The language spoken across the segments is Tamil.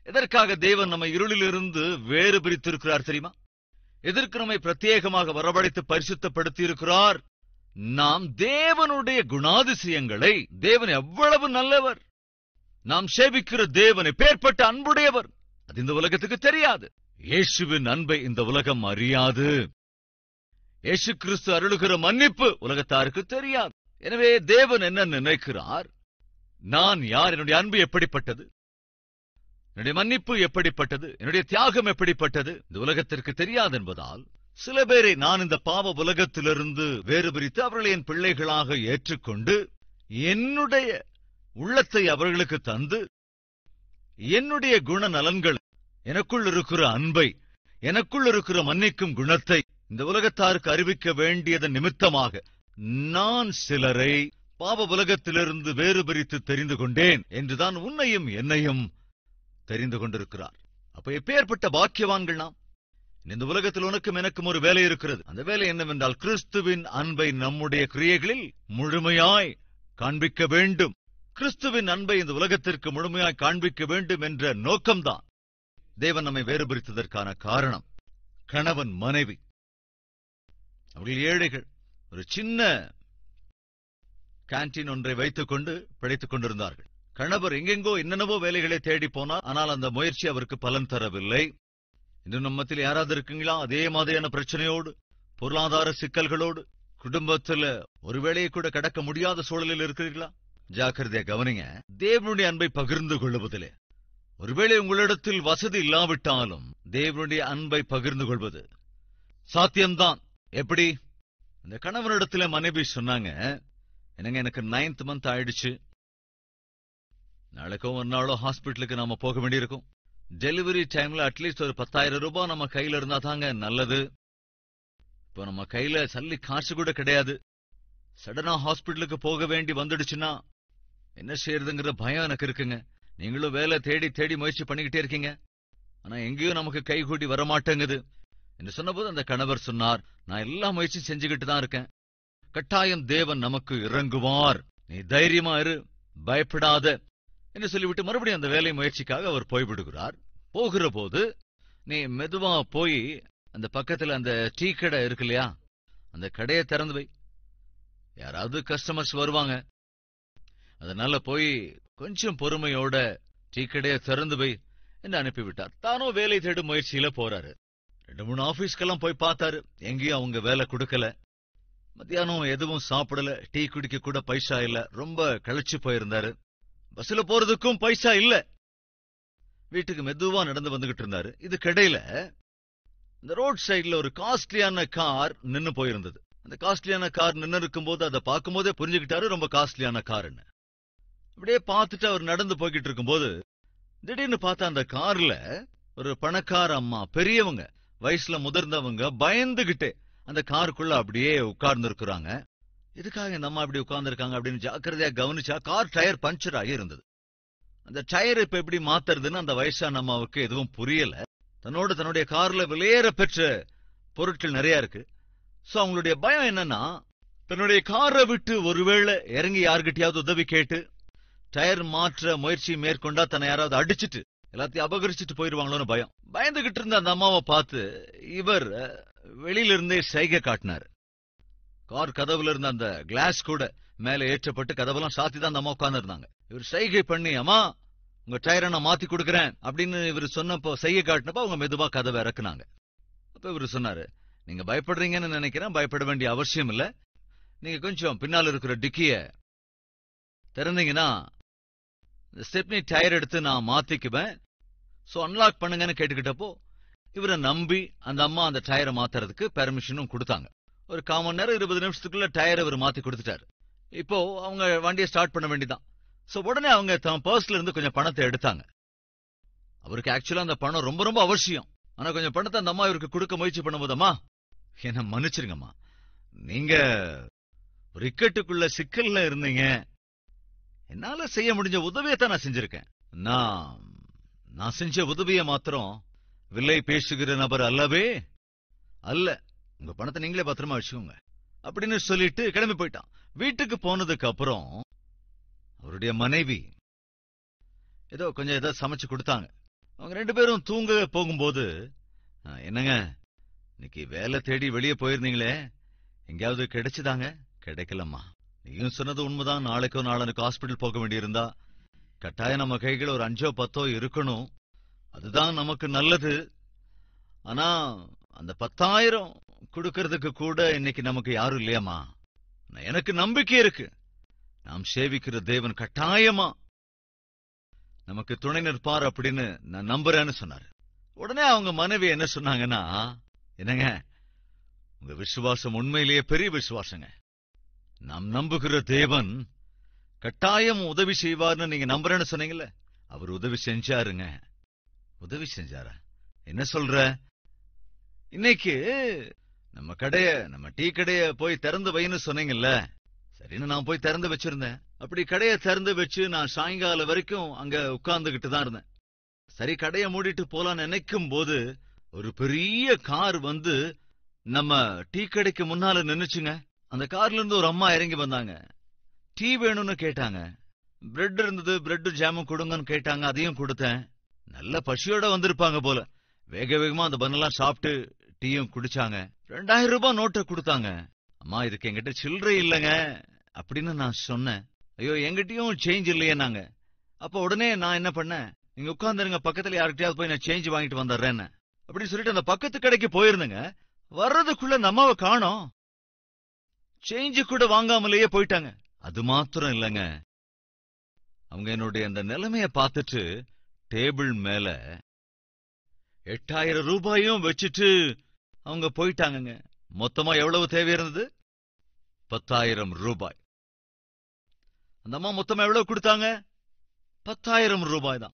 எதற்காக தேவன் நம்மை இருளிலிருந்து வேறு பிரித்திருக்கிறார் தெரியுமா? எதற்கு நம்மை பிரத்யேகமாக வரவழைத்து பரிசுத்தப்படுத்தி இருக்கிறார்? நாம் தேவனுடைய குணாதிசயங்களை, தேவன் எவ்வளவு நல்லவர், நாம் சேவிக்கிற தேவனை பேர்பட்ட அன்புடையவர், அது இந்த உலகத்துக்கு தெரியாது. இயேசுவின் அன்பை இந்த உலகம் அறியாது. இயேசு கிறிஸ்து அருளுகிற மன்னிப்பு உலகத்தாருக்கு தெரியாது. எனவே தேவன் என்ன நினைக்கிறார்? நான் யார்? என்னுடைய அன்பு எப்படிப்பட்டது? என்னுடைய மன்னிப்பு எப்படிப்பட்டது? என்னுடைய தியாகம் எப்படிப்பட்டது? இந்த உலகத்திற்கு தெரியாது என்பதால் சில பேரை நான் இந்த பாவ உலகத்திலிருந்து வேறு பிரித்து அவர்களை என் பிள்ளைகளாக ஏற்றுக்கொண்டு என்னுடைய உள்ளத்தை அவர்களுக்கு தந்து என்னுடைய குணநலன்கள், எனக்குள் இருக்கிற அன்பை, எனக்குள் இருக்கிற மன்னிக்கும் குணத்தை இந்த உலகத்தாருக்கு அறிவிக்க வேண்டியதன் நிமித்தமாக நான் சிலரை பாவ உலகத்திலிருந்து வேறு பிரித்து தெரிந்து கொண்டேன் என்றுதான் உன்னையும் என்னையும் தெரிந்து கொண்டிருக்கிறார். அப்ப எப்பேற்பட்ட பாக்கியவான்கள் நாம்! இந்த உலகத்தில் உனக்கும் எனக்கும் ஒரு வேலை இருக்கிறது. அந்த வேலை என்னவென்றால் கிறிஸ்துவின் அன்பை நம்முடைய கிரியைகளில் முழுமையாய் காண்பிக்க வேண்டும். கிறிஸ்துவின் அன்பை இந்த உலகத்திற்கு முழுமையாய் காண்பிக்க வேண்டும் என்ற நோக்கம்தான் தேவன் நம்மை வேறுபிரித்ததற்கான காரணம். கணவன் மனைவி, அவர்கள் ஏழைகள், ஒரு சின்ன கேன்டீன் ஒன்றை வைத்துக் கொண்டு பிழைத்துக் கொண்டிருந்தார்கள். கணவர் எங்கெங்கோ என்னென்னவோ வேலைகளை தேடி போனார். ஆனால் அந்த முயற்சி அவருக்கு பலன் தரவில்லை. இன்னும் நம்மத்தில் யாராவது இருக்குங்களா அதே மாதிரியான பிரச்சனையோடு, பொருளாதார சிக்கல்களோடு, குடும்பத்தில் ஒரு வேளையை கூட கடக்க முடியாத சூழலில் இருக்கிறீர்களா? ஜாக்கிரதையா கவனிங்க. தேவனுடைய அன்பை பகிர்ந்து கொள்வதிலே, ஒருவேளை உங்களிடத்தில் வசதி இல்லாவிட்டாலும் தேவனுடைய அன்பை பகிர்ந்து கொள்வது சாத்தியம்தான். எப்படி? இந்த கணவனிடத்துல மனைவி சொன்னாங்க, என்னங்க எனக்கு 9th month ஆயிடுச்சு, நாளைக்கோ ஒரு நாளோ ஹாஸ்பிட்டலுக்கு நாம போக வேண்டியிருக்கும். டெலிவரி டைம்ல அட்லீஸ்ட் ஒரு 10,000 ரூபாய் நம்ம கையில இருந்தா தாங்க நல்லது. இப்போ நம்ம கையில சல்லி காசு கூட கிடையாது. சடனா ஹாஸ்பிட்டலுக்கு போக வேண்டி வந்துடுச்சுன்னா என்ன செய்யறதுங்கிற பயம் எனக்கு இருக்குங்க. நீங்களும் வேலை தேடி தேடி முயற்சி பண்ணிக்கிட்டே இருக்கீங்க, ஆனா எங்கேயும் நமக்கு கைகூடி வரமாட்டேங்குது என்று சொன்னபோது அந்த கணவர் சொன்னார், நான் எல்லா முயற்சி செஞ்சுக்கிட்டு தான் இருக்கேன், கட்டாயம் தேவன் நமக்கு இறங்குவார், நீ தைரியமா இரு, பயப்படாத என்று சொல்லிவிட்டு மறுபடியும் அந்த வேலை முயற்சிக்காக அவர் போய்விடுகிறார். போகிற போது, நீ மெதுவா போய் அந்த பக்கத்துல அந்த டீ கடை இருக்கு இல்லையா, அந்த கடையை திறந்து வை, யாராவது கஸ்டமர்ஸ் வருவாங்க, அதனால போய் கொஞ்சம் பொறுமையோட டீ கடையை திறந்து வை என்று அனுப்பிவிட்டார். தானோ வேலை தேடும் முயற்சியில போறாரு. 2-3 ஆபீஸ்க்கெல்லாம் போய் பார்த்தாரு, எங்கேயும் அவங்க வேலை கொடுக்கல. மத்தியானம் எதுவும் சாப்பிடல, டீ குடிக்க கூட பைசா இல்ல, ரொம்ப கழிச்சு போயிருந்தாரு. பஸ்ல போறதுக்கும் பைசா இல்ல. வீட்டுக்கு மெதுவா நடந்து வந்துகிட்டு இருந்தாரு. இது கடையில இந்த ரோட் சைட்ல ஒரு காஸ்ட்லியான கார் நின்னு போயிருந்தது. அந்த காஸ்ட்லியான கார் நின்னு இருக்கும்போது அதை பார்க்கும் போதே புரிஞ்சுக்கிட்டாரு ரொம்ப காஸ்ட்லியான கார்னு. அப்படியே பார்த்துட்டு அவர் நடந்து போய்கிட்டு இருக்கும்போது திடீர்னு பார்த்தா அந்த கார்ல ஒரு பணக்கார அம்மா, பெரியவங்க, வயசுல முதிர்ந்தவங்க, பயந்துகிட்டே அந்த காருக்குள்ள அப்படியே உட்கார்ந்து இருக்கிறாங்க. எதுக்காக இந்த அம்மா இப்படி உட்கார்ந்து இருக்காங்க அப்படின்னு ஜாக்கிரதையா கவனிச்சா கார் டயர் பஞ்சர் ஆகி இருந்தது. அந்த டயர் இப்ப எப்படி மாத்துறதுன்னு அந்த வயசான அம்மாவுக்கு எதுவும் புரியல. தன்னுடைய கார்ல விலையேற பெற்ற பொருட்கள் நிறைய இருக்கு. சோ அவங்களுடைய பயம் என்னன்னா, தன்னுடைய காரை விட்டு ஒருவேளை இறங்கி யாருகிட்டயாவது உதவி கேட்டு டயர் மாற்ற முயற்சி மேற்கொண்டா தன்னை யாராவது அடிச்சுட்டு எல்லாத்தையும் அபகரிச்சுட்டு போயிருவாங்களோன்னு பயம். பயந்துகிட்டு இருந்த அந்த அம்மாவை பார்த்து இவர் வெளியில இருந்தே சைகை காட்டினார். கார் கதவுல இருந்த அந்த கிளாஸ் கூட மேல ஏற்றப்பட்டு கதவெல்லாம் சாத்தி தான் அந்த அம்மா உட்கார்ந்து இருந்தாங்க. இவர் சைகை பண்ணி, அம்மா உங்க டயரை நான் மாத்தி கொடுக்கறேன் அப்படின்னு இவர் சொன்னப்போ, சைகை காட்டினப்போ அவங்க மெதுவா கதவை இறக்குனாங்க. அப்ப இவர் சொன்னாரு, நீங்க பயப்படுறீங்கன்னு நினைக்கிறேன், பயப்பட வேண்டிய அவசியம் இல்ல, நீங்க கொஞ்சம் பின்னால் இருக்கிற டிக்கிய திறந்தீங்கன்னா ஸ்டெப்னி டயர் எடுத்து நான் மாத்திக்குவேன், சோ அன்லாக் பண்ணுங்கன்னு கேட்டுக்கிட்டப்போ இவரை நம்பி அந்த அம்மா அந்த டயரை மாத்துறதுக்கு பெர்மிஷனும் கொடுத்தாங்க. ஒரு 1/4 மணி நேரம் 20 நிமிஷத்துக்குள்ள டயரை இவர் மாத்தி கொடுத்துட்டாரு. இப்போ அவங்க வண்டியை ஸ்டார்ட் பண்ண வேண்டியதான். சோ உடனே அவங்க தம் பர்ஸ்ல இருந்து கொஞ்சம் பணத்தை எடுத்தாங்க. அவருக்கு ஆக்சுவலா அந்த பணம் ரொம்ப ரொம்ப அவசியம். ஆனா கொஞ்சம் பணத்தை அந்த அம்மா இவருக்கு கொடுக்க முயற்சி பண்ணும்போதம்மா, என்ன மன்னிச்சிருங்கம்மா, நீங்க ஒரு இக்கட்டுக்குள்ள சிக்கல்ல இருந்தீங்க, என்னால செய்ய முடிஞ்ச உதவியத்தான் நான் செஞ்சிருக்கேன். நான் செஞ்ச உதவியை மாத்திரம் விலை பேசுகிற நபர் அல்லவே அல்ல, உங்க பணத்தை நீங்களே பத்திரமா வச்சுக்கோங்க அப்படின்னு சொல்லிட்டு கிளம்பி போயிட்டான். வீட்டுக்கு போனதுக்கு அப்புறம் அவருடைய மனைவி ஏதோ கொஞ்சம் சமைச்சு கொடுத்தாங்க. அவங்க 2 பேரும் தூங்க போகும்போது, என்னங்க இன்னைக்கு வேலை தேடி வெளியே போயிருந்தீங்களே, எங்கேயாவது கிடைச்சுதாங்க? கிடைக்கலம்மா. நீயும் சொன்னது உண்மைதான். நாளைக்கோ நாளனுக்கு ஹாஸ்பிட்டல் போக வேண்டியிருந்தா கட்டாயம் நம்ம கைகள் ஒரு 5 10 இருக்கணும். அதுதான் நமக்கு நல்லது. ஆனா அந்த 10,000 கொடுக்கறதுக்கு கூட இன்னைக்கு நமக்கு யாரும் இல்லையாமா. எனக்கு நம்பிக்கை இருக்கு. நாம் சேவிக்கிற தேவன் கட்டாயமா நமக்கு துணை நிற்பார் அப்படின்னு நான் நம்புறேன்னு சொன்னாரு. உடனே அவங்க மனைவி என்ன சொன்னாங்கன்னா, என்னங்க உங்க விசுவாசம் உண்மையிலேயே பெரிய விசுவாசங்க. நாம் நம்புகிற தேவன் கட்டாயம் உதவி செய்வார்னு நீங்க நம்புறேன்னு சொன்னீங்கல்ல, அவர் உதவி செஞ்சாருங்க. உதவி செஞ்சாரா? என்ன சொல்ற? இன்னைக்கு நம்ம டீ கடைய போய் திறந்து வைன்னு சொன்னீங்கல்ல, சரின்னு நான் போய் திறந்து வச்சிருந்தேன். அப்படி கடைய திறந்து வச்சு நான் சாயங்காலம் வரைக்கும் அங்க உட்கார்ந்துகிட்டு தான் இருந்தேன். சரி கடைய மூடிட்டு போலான்னு நினைக்கும் போது ஒரு பெரிய கார் வந்து நம்ம டீ கடைக்கு முன்னால நின்னுச்சுங்க. அந்த கார்ல இருந்து ஒரு அம்மா இறங்கி வந்தாங்க. டீ வேணும்னு கேட்டாங்க. பிரெட் இருந்தது, பிரெட் ஜாமும் கொடுங்கன்னு கேட்டாங்க. அதையும் கொடுத்தேன். நல்ல பசியோட வந்திருப்பாங்க போல. வேக வேகமா அந்த பண்ணெல்லாம் சாப்பிட்டு டீயும் குடிச்சாங்க. 2000 ரூபாய் நோட்டை கொடுத்தாங்க. அம்மா இதுக்கு என்கிட்ட சில்லறை இல்லைங்க அப்படின்னு நான் சொன்னேன். ஐயோ என்கிட்டயும் சேஞ்ச் இல்லையே நாங்க. அப்ப உடனே நான் என்ன பண்ணேன், நீங்க உட்கார்ந்துருங்க, பக்கத்துல யார்கிட்டயாவது போய் நான் சேஞ்ச் வாங்கிட்டு வந்துடுறேன்னு அப்படின்னு சொல்லிட்டு அந்த பக்கத்து கடைக்கு போயிருந்தேங்க. வர்றதுக்குள்ள அந்த அம்மாவை காணோம். சேஞ்சு கூட வாங்காமலேயே போயிட்டாங்க. அது மாத்திரம் இல்லைங்க, அவங்க என்னுடைய அந்த நிலைமைய பார்த்துட்டு டேபிள் மேல 8000 ரூபாயும் வச்சுட்டு அவங்க போயிட்டாங்க. மொத்தமா எவ்வளவு தேவை இருந்தது? 10,000 ரூபாய். அந்த அம்மா மொத்தமா எவ்வளவு கொடுத்தாங்க? 10,000 ரூபாய் தான்.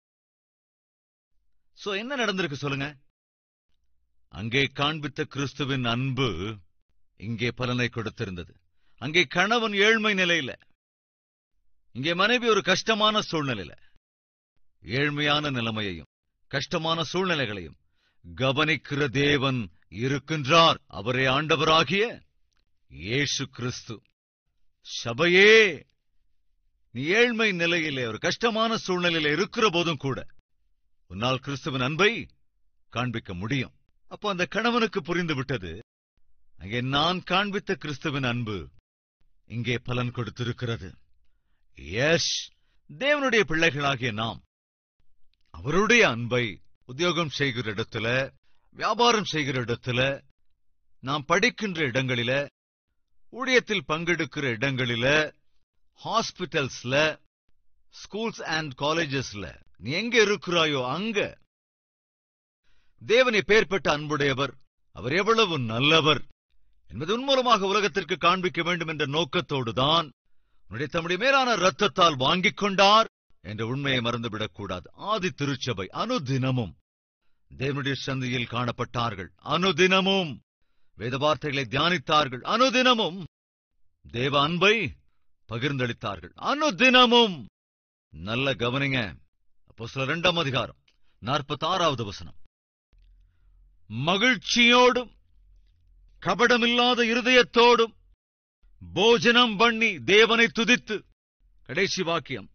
சோ என்ன நடந்திருக்கு சொல்லுங்க? அங்கே காண்பித்த கிறிஸ்துவின் அன்பு இங்கே பலனை கொடுத்திருந்தது. அங்கே கணவன் ஏழ்மை நிலையில, இங்கே மனைவி ஒரு கஷ்டமான சூழ்நிலையில, ஏழ்மையான நிலைமையையும் கஷ்டமான சூழ்நிலைகளையும் கவனிக்கிற தேவன் இருக்கின்றார். அவரே ஆண்டவராகிய இயேசு கிறிஸ்து. சபையே, நீ ஏழ்மை நிலையிலே ஒரு கஷ்டமான சூழ்நிலையில இருக்கிற போதும் கூட உன்னால் கிறிஸ்துவின் அன்பை காண்பிக்க முடியும். அப்போ அந்த கணவனுக்கு புரிந்து விட்டது, அங்கே நான் காண்பித்த கிறிஸ்துவின் அன்பு இங்கே பலன் கொடுத்திருக்கிறது. எஸ், தேவனுடைய பிள்ளைகளாகிய நாம் அவருடைய அன்பை உத்தியோகம் செய்கிற இடத்துல, வியாபாரம் செய்கிற இடத்துல, நாம் படிக்கின்ற இடங்களில, ஊழியத்தில் பங்கெடுக்கிற இடங்களில, ஹாஸ்பிட்டல்ஸ்ல, ஸ்கூல்ஸ் அண்ட் காலேஜஸ்ல நீ எங்க இருக்கிறாயோ அங்க தேவனை பேர்பட்ட அன்புடையவர், அவர் எவ்வளவு நல்லவர் என்பதன் மூலமாக உலகத்திற்கு காண்பிக்க வேண்டும் என்ற நோக்கத்தோடுதான் தம்முடைய மேலான இரத்தத்தால் வாங்கிக் கொண்டார் என்ற உண்மையை மறந்துவிடக்கூடாது. ஆதி திருச்சபை அனுதினமும் தேவனுடைய சந்நிதியில் காணப்பட்டார்கள். அனுதினமும் வேத வார்த்தைகளை தியானித்தார்கள். அனுதினமும் தேவ அன்பை பகிர்ந்தளித்தார்கள். அனுதினமும். நல்ல கவனிங்க, அப்போஸ்தலர் 2ஆம் அதிகாரம் 46வது வசனம். மகிழ்ச்சியோடும் கபடமில்லாத இருதயத்தோடும் போஜனம் பண்ணி தேவனை துதித்து, கடைசி வாக்கியம்,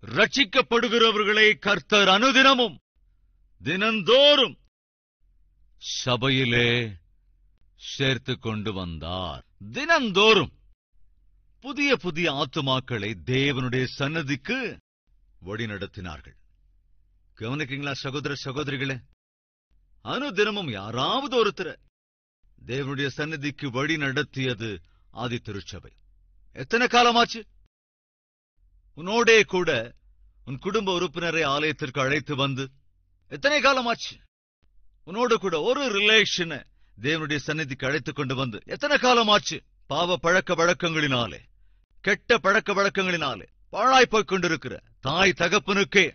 ரட்சிக்கப்படுகிறவர்களை கர்த்தர் அனுதினமும் தினந்தோறும் சபையிலே சேர்த்து கொண்டு வந்தார். தினந்தோறும் புதிய புதிய ஆத்துமாக்களை தேவனுடைய சன்னதிக்கு வழிநடத்தினார்கள். கவனிக்கிறீங்களா சகோதர சகோதரிகளே? அனுதினமும் யாராவது ஒருத்தர் தேவனுடைய சன்னதிக்கு வழி நடத்தியது ஆதி திருச்சபை. எத்தனை காலமாச்சு? உன்னோடே கூட உன் குடும்ப உறுப்பினரை ஆலயத்திற்கு அழைத்து வந்து எத்தனை காலமாச்சு? உன்னோடு கூட ஒரு ரிலேஷனை தேவனுடைய சந்நிதிக்கு அழைத்துக் கொண்டு வந்து எத்தனை காலமாச்சு? பாவ பழக்க வழக்கங்களினாலே, கெட்ட பழக்க வழக்கங்களினாலே பாழாய்ப்போய்க் கொண்டிருக்கிற தாய் தகப்பனுக்கே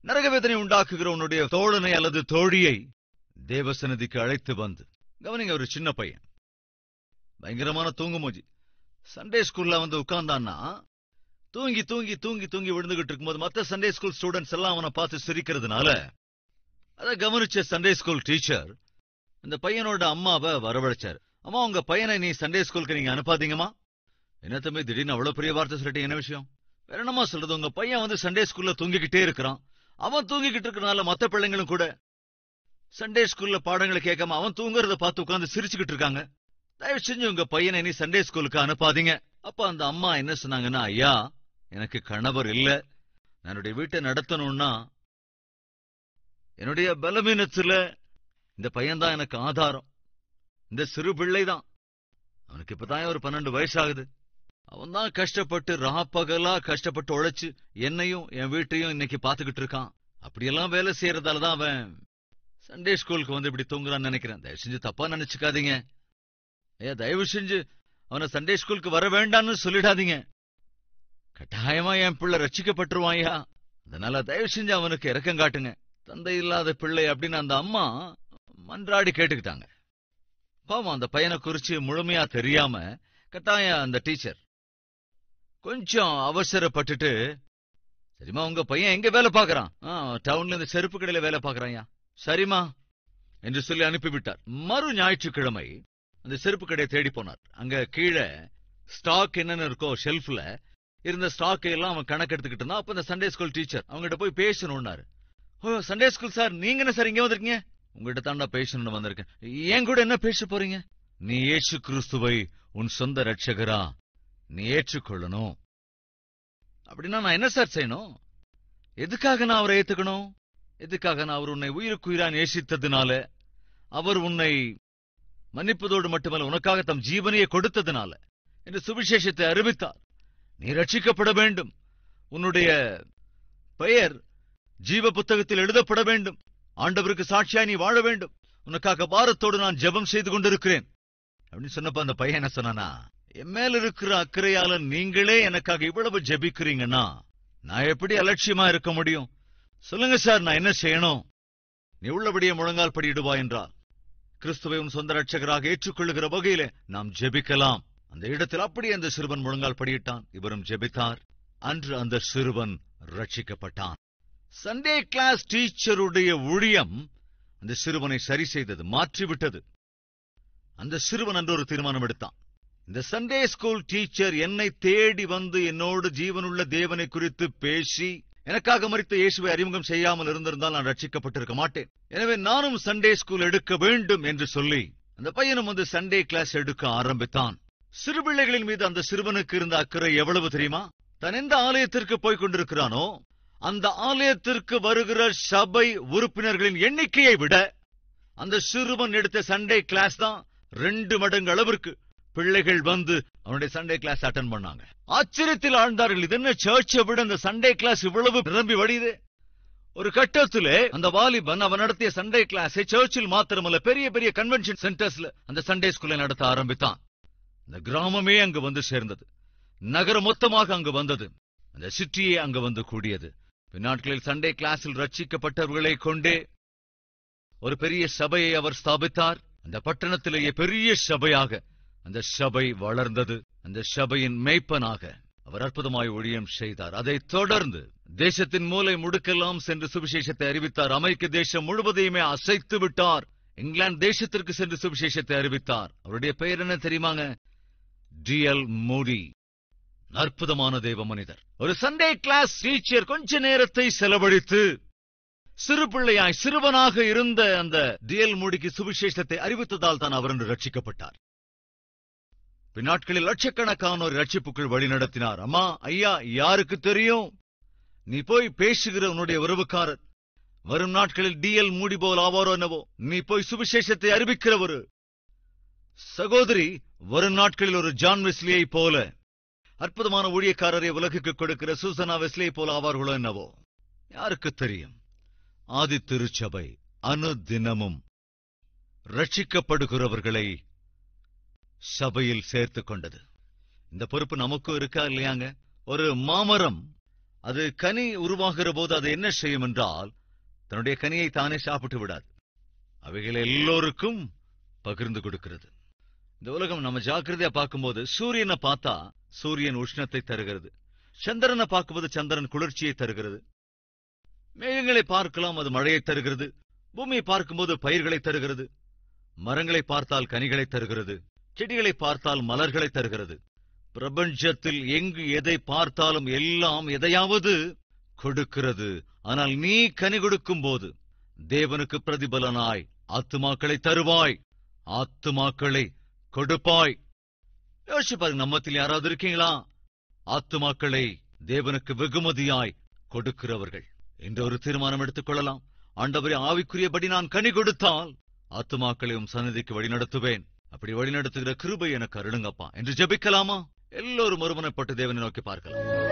நரகவேதனை உண்டாக்குகிற உன்னுடைய தோழனை அல்லது தோழியை தேவ சந்நிதிக்கு அழைத்து வந்து, கவனிங்க, ஒரு சின்ன பையன் பயங்கரமான தூங்குமூஞ்சி சண்டே ஸ்கூல்ல வந்து உட்கார்ந்தான்னா தூங்கி தூங்கி தூங்கி தூங்கி விழுந்துகிட்டு இருக்கும்போது மற்ற சண்டே ஸ்கூல் ஸ்டூடெண்ட்ஸ் எல்லாம் அவனை பார்த்து சிரிக்கிறதுனால அதை கவனிச்ச சண்டே ஸ்கூல் டீச்சர் இந்த பையனோட அம்மாவை வரவழைச்சாரு. அம்மா, உங்க பையனை நீ சண்டே ஸ்கூலுக்கு நீங்க அனுப்பாதீங்கம்மா. என்ன தம்பி திடீர்னு அவ்வளவு பெரிய வார்த்தை சொல்லிட்டு என்ன விஷயம்? வேற என்னமா சொல்றது? உங்க பையன் வந்து சண்டே ஸ்கூல்ல தூங்கிக்கிட்டே இருக்கிறான், அவன் தூங்கிக்கிட்டு இருக்கனால மத்த பிள்ளைங்களும் கூட சண்டே ஸ்கூல்ல பாடங்களை கேட்காம அவன் தூங்குறத பார்த்து உட்கார்ந்து சிரிச்சுக்கிட்டு இருக்காங்க. தயவு செஞ்சு உங்க பையனை நீ சண்டே ஸ்கூலுக்கு அனுப்பாதீங்க. அப்ப அந்த அம்மா என்ன சொன்னாங்கன்னா, ஐயா, எனக்கு கணவர் இல்ல, என்னுடைய வீட்டை நடத்தணும்னா என்னுடைய பலவீனத்துல இந்த பையன்தான் எனக்கு ஆதாரம். இந்த சிறு பிள்ளைதான், அவனுக்கு இப்பதான் ஒரு 12 வயசாகுது. அவன் தான் கஷ்டப்பட்டு ராப்பகலா கஷ்டப்பட்டு உழைச்சு என்னையும் என் வீட்டையும் இன்னைக்கு பாத்துக்கிட்டு இருக்கான். அப்படியெல்லாம் வேலை செய்யறதாலதான் அவன் சண்டே ஸ்கூலுக்கு வந்து இப்படி தூங்குறான்னு நினைக்கிறேன். தயவு செஞ்சு தப்பா நினைச்சுக்காதீங்க. ஐயா, தயவு செஞ்சு அவனை சண்டே ஸ்கூலுக்கு வர வேண்டாம்னு சொல்லிடாதீங்க. கட்டாயமா என் பிள்ளை ரட்சிக்கப்பட்டுருவான் ஐயா. அதனால தயவு செஞ்சு அவனுக்கு இரக்கம் காட்டுங்க. தந்தை இல்லாத பிள்ளை அப்படின்னு அந்த அம்மா மன்றாடி கேட்டுக்கிட்டாங்க. பாவம், அந்த பையனை குறிச்சு முழுமையா தெரியாம கட்டாயம் அந்த டீச்சர் கொஞ்சம் அவசரப்பட்டுட்டு, சரிம்மா, உங்க பையன் எங்க வேலை பாக்குறான்? டவுன்ல இந்த செருப்பு கடையில வேலை பாக்குறான். சரிம்மா என்று சொல்லி அனுப்பிவிட்டார். மறு ஞாயிற்றுக்கிழமை அந்த செருப்பு கடையை தேடி போனார். அங்க கீழே ஸ்டாக் என்னன்னு இருக்கோ ஷெல்ஃப்ல இருந்த ஸ்டாக் எல்லாம் அவன் கணக்கு எடுத்துக்கிட்டு இருந்தான். அப்ப இந்த சண்டே ஸ்கூல் டீச்சர் அவங்ககிட்ட போய் பேசணும்னாரு. ஓ, சண்டே ஸ்கூல் சார், நீங்க என்ன சார் இங்க வந்திருக்கீங்க? உங்ககிட்ட தாண்டா பேசணும்னு வந்திருக்கேன். ஏன் கூட என்ன பேச போறீங்க? நீ இயேசு கிறிஸ்துவை உன் சொந்த ரட்சகரா நீ ஏற்றுக்கொள்ளணும். அப்படின்னா நான் என்ன சார் செய்யணும்? எதுக்காக நான் அவரை ஏத்துக்கணும்? எதுக்காக நான் அவர் உன்னை உயிருக்குயிரா நேசித்ததுனால, அவர் உன்னை மன்னிப்பதோடு மட்டுமல்ல உனக்காக தம் ஜீவனையை கொடுத்ததுனால என்று சுவிசேஷத்தை அறிவித்தார். நீ ரட்சிக்கப்பட வேண்டும். உன்னுடைய பெயர் ஜீவ புத்தகத்தில் எழுதப்பட வேண்டும். ஆண்டவருக்கு சாட்சியாய் நீ வாழ வேண்டும். உனக்காக பாரத்தோடு நான் ஜெபம் செய்து கொண்டிருக்கிறேன் அப்படின்னு சொன்னப்ப அந்த பையன் என்ன சொன்னானா, என் மேல இருக்கிற அக்கறையால நீங்களே எனக்காக இவ்வளவு ஜெபிக்கிறீங்கன்னா நான் எப்படி அலட்சியமா இருக்க முடியும்? சொல்லுங்க சார், நான் என்ன செய்யணும்? நீ உள்ளபடியே முழங்கால் படியிடுவா என்றால் கிறிஸ்துவை உன் சொந்த ரட்சகராக ஏற்றுக்கொள்ளுகிற வகையிலே நாம் ஜெபிக்கலாம். அந்த இடத்தில் அப்படியே அந்த சிறுவன் முழங்கால் படியிட்டான். இவரும் ஜெபித்தார். அன்று அந்த சிறுவன் ரட்சிக்கப்பட்டான். சண்டே கிளாஸ் டீச்சருடைய ஊழியம் அந்த சிறுவனை சரி செய்தது, மாற்றிவிட்டது. அந்த சிறுவன் அன்று ஒரு தீர்மானம் எடுத்தான். இந்த சண்டே ஸ்கூல் டீச்சர் என்னை தேடி வந்து என்னோடு ஜீவனுள்ள தேவனை குறித்து பேசி எனக்காக மரித்த இயேசுவை அறிமுகம் செய்யாமல் இருந்திருந்தால் நான் ரட்சிக்கப்பட்டிருக்க மாட்டேன். எனவே நானும் சண்டே ஸ்கூல் எடுக்க வேண்டும் என்று சொல்லி அந்த பையனும் வந்து சண்டே கிளாஸ் எடுக்க ஆரம்பித்தான். சிறுபிள்ளைகளின் மீது அந்த சிறுவனுக்கு இருந்த அக்கறை எவ்வளவு தெரியுமா? தன் எந்த ஆலயத்திற்கு போய்க் கொண்டிருக்கிறானோ அந்த ஆலயத்திற்கு வருகிற சபை உறுப்பினர்களின் எண்ணிக்கையை விட அந்த சிறுவன் எடுத்த சண்டே கிளாஸ் தான் 2 மடங்கு அளவிற்கு பிள்ளைகள் வந்து அவனுடைய சண்டே கிளாஸ் அட்டன் பண்ணாங்க. ஆச்சரியத்தில் ஆழ்ந்தார்கள். இது என்ன, சர்ச்சை விட அந்த சண்டே கிளாஸ் இவ்வளவு நிரம்பி வடியுது? ஒரு கட்டத்திலே அந்த வாலிபன் அவன் நடத்திய சண்டே கிளாஸை சர்ச்சில் மாத்திரமல்ல, பெரிய பெரிய கன்வென்ஷன் சென்டர்ஸ்ல அந்த சண்டே ஸ்கூலை நடத்த ஆரம்பித்தான். அந்த கிராமமே அங்கு வந்து சேர்ந்தது. நகரம் மொத்தமாக அங்கு வந்தது. அந்த சிட்டியே அங்கு வந்து கூடியது. பின்னாட்களில் சண்டே கிளாஸில் ரட்சிக்கப்பட்டவர்களை கொண்டே ஒரு பெரிய சபையை அவர் ஸ்தாபித்தார். அந்த பட்டணத்திலேயே பெரிய சபையாக அந்த சபை வளர்ந்தது. அந்த சபையின் மேய்ப்பனாக அவர் அற்புதமாய் ஊழியம் செய்தார். அதைத் தொடர்ந்து தேசத்தின் மூலை முடுக்கெல்லாம் சென்று சுவிசேஷத்தை அறிவித்தார். அமெரிக்க தேசம் முழுவதையுமே அசைத்து விட்டார். இங்கிலாந்து தேசத்திற்கு சென்று சுவிசேஷத்தை அறிவித்தார். அவருடைய பெயர் என்ன தெரியுமாங்க? D.L. மூடி. அற்புதமான தேவ மனிதர். ஒரு சண்டே கிளாஸ் டீச்சர் கொஞ்ச நேரத்தை செலவழித்து சிறு பிள்ளையாய் சிறுவனாக இருந்த அந்த D.L. மூடிக்கு சுவிசேஷத்தை அறிவித்ததால் தான் அவர் ரட்சிக்கப்பட்டார். பின்னாட்களில் லட்சக்கணக்கானோர் ரட்சிப்புக்குள் வழி நடத்தினார். அம்மா, ஐயா, யாருக்கு தெரியும்? நீ போய் பேசுகிற உன்னுடைய உறவுக்காரர் வரும் நாட்களில் D.L. மூடி போல் ஆவாரோ என்னவோ. நீ போய் சுவிசேஷத்தை அறிவிக்கிற ஒரு சகோதரி வரும் நாட்களில் ஒரு ஜான் வெஸ்லியை போல அற்புதமான ஊழியக்காரரை உலகுக்கு கொடுக்கிற சூசனா வெஸ்லியை போல ஆவார்களோ என்னவோ. யாருக்கு தெரியும்? ஆதி திருச்சபை அனுதினமும் ரட்சிக்கப்படுகிறவர்களை சபையில் சேர்த்துக் கொண்டது. இந்த பொறுப்பு நமக்கும் இருக்கா இல்லையாங்க? ஒரு மாமரம் அது கனி உருவாகிற போது அது என்ன செய்யும் என்றால் தன்னுடைய கனியை தானே சாப்பிட்டு விடாது. அவைகள் எல்லோருக்கும் பகிர்ந்து கொடுக்கிறது. இந்த உலகம் நம்ம ஜாக்கிரதையா பார்க்கும்போது சூரியனை பார்த்தா சூரியன் உஷ்ணத்தை தருகிறது. சந்திரனை பார்க்கும்போது சந்திரன் குளிர்ச்சியை தருகிறது. மேகங்களை பார்க்கலாம், அது மழையை தருகிறது. பூமியை பார்க்கும்போது பயிர்களை தருகிறது. மரங்களை பார்த்தால் கனிகளை தருகிறது. செடிகளை பார்த்தால் மலர்களை தருகிறது. பிரபஞ்சத்தில் எங்கு எதை பார்த்தாலும் எல்லாம் எதையாவது கொடுக்கிறது. ஆனால் நீ கனி கொடுக்கும் போது தேவனுக்கு பிரதிபலனாய் ஆத்துமாக்களை தருவாய், ஆத்துமாக்களை கொடுப்பாய். யோசிச்சு பாருங்க, நம்மத்தில் யாராவது இருக்கீங்களா ஆத்துமாக்களை தேவனுக்கு வெகுமதியாய் கொடுக்கிறவர்கள்? என்ற ஒரு தீர்மானம் எடுத்துக் கொள்ளலாம். ஆண்டவரே, ஆவிக்குரியபடி நான் கனி கொடுத்தால் ஆத்துமாக்களையும் சந்நிதிக்கு வழிநடத்துவேன். அப்படி வழிநடத்துகிற கிருபை எனக்கு அருளுங்கப்பா என்று ஜெபிக்கலாமா? எல்லோரும் ஒருமனப்பட்டு தேவனை நோக்கி பார்க்கலாம்.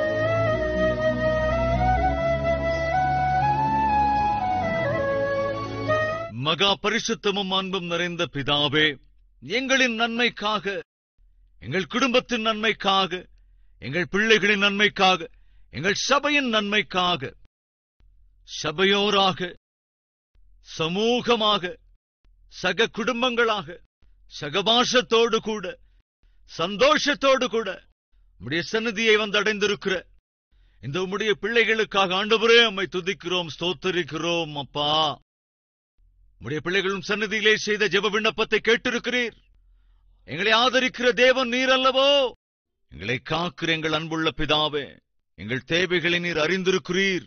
மகா பரிசுத்தமும் அன்பும் நிறைந்த பிதாவே, எங்களின் நன்மைக்காக, எங்கள் குடும்பத்தின் நன்மைக்காக, எங்கள் பிள்ளைகளின் நன்மைக்காக, எங்கள் சபையின் நன்மைக்காக, சபையோராக, சமூகமாக, சக குடும்பங்களாக, சகபாசத்தோடு கூட, சந்தோஷத்தோடு கூட உம்முடைய சந்நிதியை வந்தடைந்திருக்கிற இந்த உம்முடைய பிள்ளைகளுக்காக ஆண்டவரே உம்மை துதிக்கிறோம், ஸ்தோத்தரிக்கிறோம். அப்பா, உம்முடைய பிள்ளைகளும் சந்நிதியிலே செய்த ஜெப விண்ணப்பத்தை கேட்டிருக்கிறீர். எங்களை ஆதரிக்கிற தேவன் நீர் அல்லவோ? எங்களை காக்கிற எங்கள் அன்புள்ள பிதாவே, எங்கள் தேவைகளை நீர் அறிந்திருக்கிறீர்.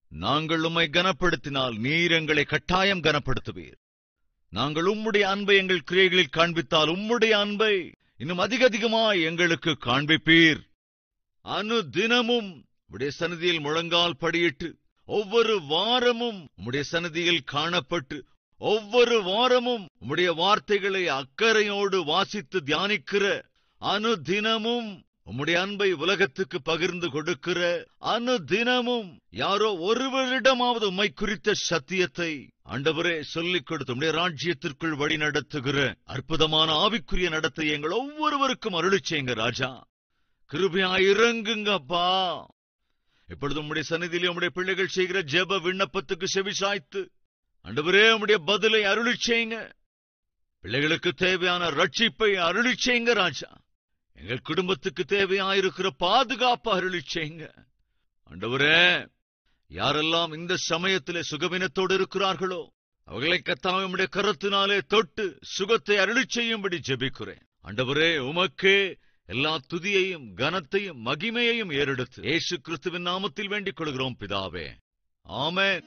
நாங்கள் உம்மை கனப்படுத்தினால் நீர் எங்களை கட்டாயம் கனப்படுத்துவீர். நாங்கள் உம்முடைய அன்பை எங்கள் கிரியைகளில் காண்பித்தால் உம்முடைய அன்பை இன்னும் அதிகமாய் எங்களுக்கு காண்பிப்பீர். அனுதினமும் உம்முடைய சந்நிதியில் முழங்கால் படியிட்டு, ஒவ்வொரு வாரமும் உம்முடைய சந்நிதியில் காணப்பட்டு, ஒவ்வொரு வாரமும் உம்முடைய வார்த்தைகளை அக்கறையோடு வாசித்து தியானிக்கிற, அனுதினமும் உம்முடைய அன்பை உலகத்துக்கு பகிர்ந்து கொடுக்கிற, அனுதினமும் யாரோ ஒருவரிடமாவது உம்மை குறித்த சத்தியத்தை ஆண்டவரே சொல்லிக் கொடுத்து உம்முடைய ராஜ்யத்திற்குள் வழி நடத்துகிற அற்புதமான ஆவிக்குரிய நடத்தை எங்கள் ஒவ்வொருவருக்கும் அருளிச் செய்யுங்க ராஜா. கிருபையாய் இறங்குங்கப்பா. இப்பொழுது உம்முடைய சந்நிதியிலே உம்முடைய பிள்ளைகள் செய்கிற ஜெப விண்ணப்பத்துக்கு செவிசாய்த்து ஆண்டவரே உம்முடைய பதிலை அருளிச் செய்யுங்க. பிள்ளைகளுக்கு தேவையான ரட்சிப்பை அருளிச் செய்யுங்க ராஜா. எங்கள் குடும்பத்துக்கு தேவையாயிருக்கிற பாதுகாப்பு அருளிச் செய்யுங்க ஆண்டவரே. யாரெல்லாம் இந்த சமயத்திலே சுகவீனத்தோடு இருக்கிறார்களோ அவர்களை கர்த்தாவே உம்முடைய கரத்தினாலே தொட்டு சுகத்தை அருளிச் செய்யும்படி ஜெபிக்கிறேன் ஆண்டவரே. உமக்கே எல்லா துதியையும் கனத்தையும் மகிமையையும் ஏறெடுத்து இயேசு கிறிஸ்துவின் நாமத்தில் வேண்டிக் கொள்கிறோம் பிதாவே. ஆமென்.